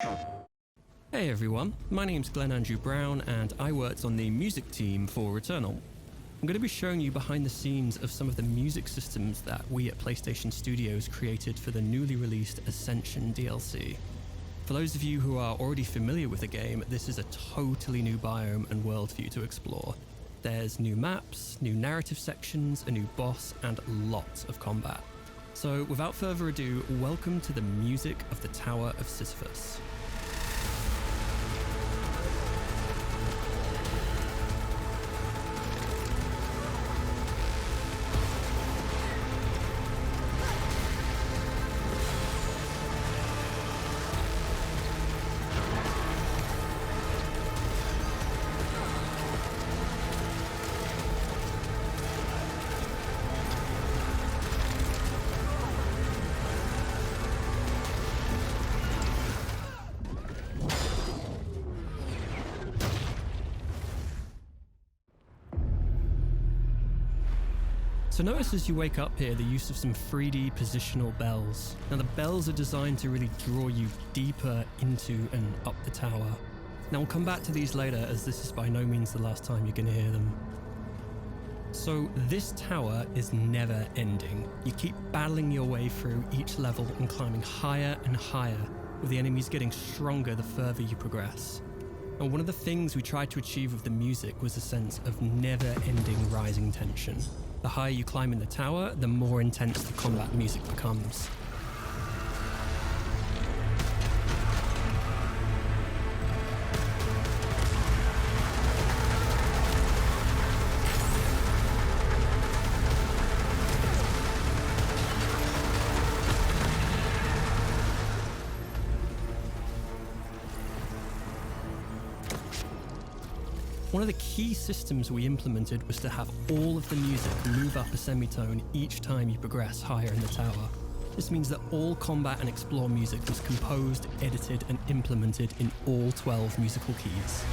Hey everyone, my name's Glenn Andrew Brown and I worked on the music team for Returnal. I'm going to be showing you behind the scenes of some of the music systems that we at PlayStation Studios created for the newly released Ascension DLC. For those of you who are already familiar with the game, this is a totally new biome and world for you to explore. There's new maps, new narrative sections, a new boss, and lots of combat. So without further ado, welcome to the music of the Tower of Sisyphus. So notice as you wake up here the use of some 3D positional bells. Now the bells are designed to really draw you deeper into and up the tower. Now we'll come back to these later as this is by no means the last time you're going to hear them. So this tower is never ending. You keep battling your way through each level and climbing higher and higher, with the enemies getting stronger the further you progress. And one of the things we tried to achieve with the music was a sense of never-ending rising tension. The higher you climb in the tower, the more intense the combat music becomes. One of the key systems we implemented was to have all of the music move up a semitone each time you progress higher in the tower. This means that all combat and explore music was composed, edited, and implemented in all 12 musical keys.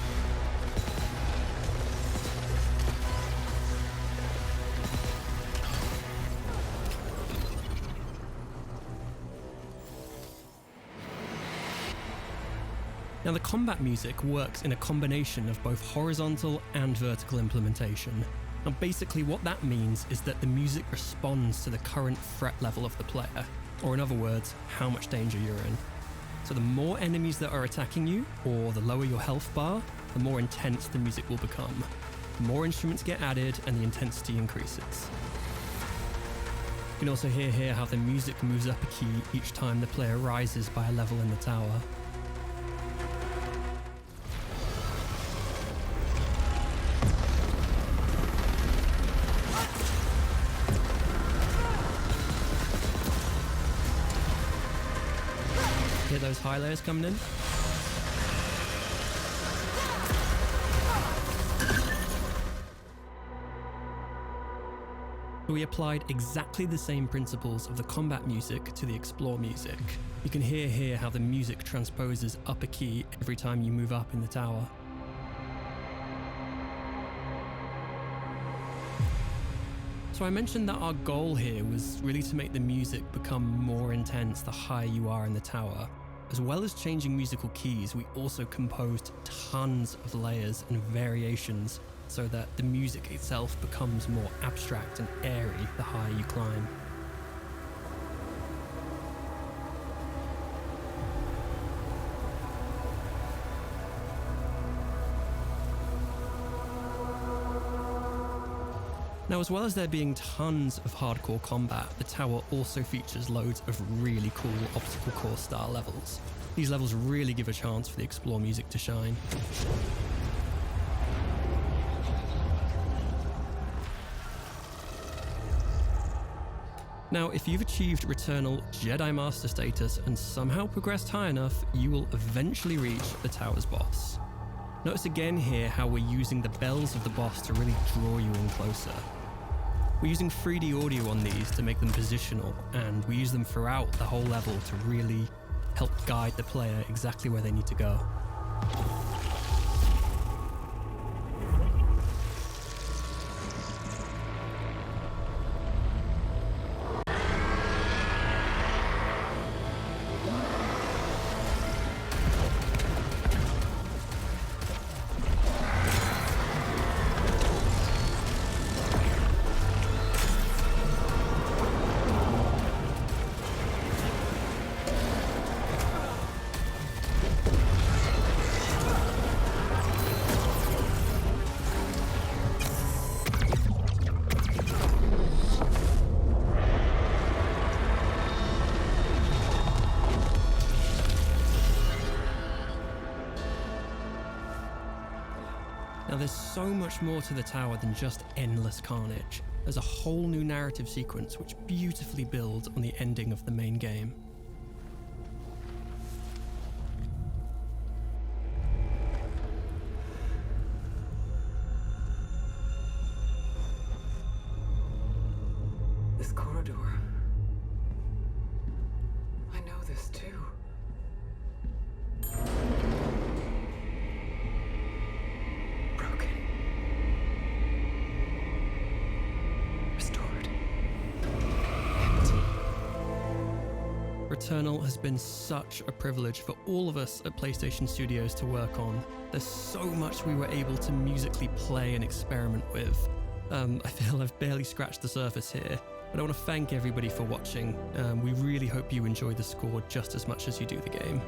Now the combat music works in a combination of both horizontal and vertical implementation. Now basically what that means is that the music responds to the current threat level of the player, or in other words, how much danger you're in. So the more enemies that are attacking you, or the lower your health bar, the more intense the music will become. More instruments get added and the intensity increases. You can also hear here how the music moves up a key each time the player rises by a level in the tower. Hear those high layers coming in? We applied exactly the same principles of the combat music to the explore music. You can hear here how the music transposes up a key every time you move up in the tower. So I mentioned that our goal here was really to make the music become more intense the higher you are in the tower. As well as changing musical keys, we also composed tons of layers and variations so that the music itself becomes more abstract and airy the higher you climb. Now, as well as there being tons of hardcore combat, the tower also features loads of really cool obstacle course style levels. These levels really give a chance for the explore music to shine. Now, if you've achieved Returnal Jedi Master status and somehow progressed high enough, you will eventually reach the tower's boss. Notice again here how we're using the bells of the boss to really draw you in closer. We're using 3D audio on these to make them positional, and we use them throughout the whole level to really help guide the player exactly where they need to go. Now there's so much more to the tower than just endless carnage. There's a whole new narrative sequence which beautifully builds on the ending of the main game. This corridor. I know this too. Broken. Restored. Empty. Returnal has been such a privilege for all of us at PlayStation Studios to work on. There's so much we were able to musically play and experiment with. I feel I've barely scratched the surface here, but I want to thank everybody for watching. We really hope you enjoy the score just as much as you do the game.